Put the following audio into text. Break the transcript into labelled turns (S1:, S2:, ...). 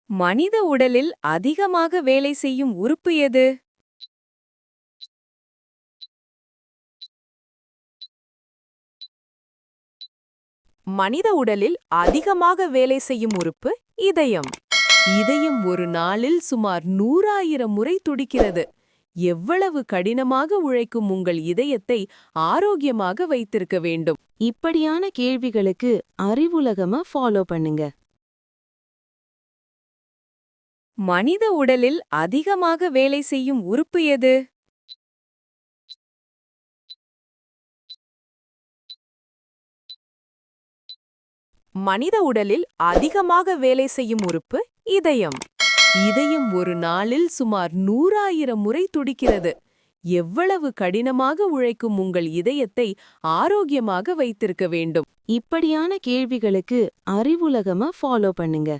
S1: மனித உடலில் அதிகமாக வேலை செய்யும் உறுப்பு எது?
S2: மனித உடலில் அதிகமாக வேலை செய்யும் உறுப்பு இதயம். இதயம் ஒரு நாளில் சுமார் 100,000 முறை துடிக்கிறது. எவ்வளவு கடினமாக உழைக்கும் உங்கள் இதயத்தை ஆரோக்கியமாக வைத்திருக்க வேண்டும்? இப்படியான கேள்விகளுக்கு அறிவுலகமா ஃபாலோ பண்ணுங்க.
S1: மனித உடலில் அதிகமாக வேலை செய்யும் உறுப்பு எது?
S2: மனித உடலில் அதிகமாக வேலை செய்யும் உறுப்பு இதயம். இதயம் ஒரு நாளில் சுமார் 100,000 முறை துடிக்கிறது. எவ்வளவு கடினமாக உழைக்கும் உங்கள் இதயத்தை ஆரோக்கியமாக வைத்திருக்க வேண்டும்? இப்படியான கேள்விகளுக்கு அறிவுலகமா ஃபாலோ பண்ணுங்க.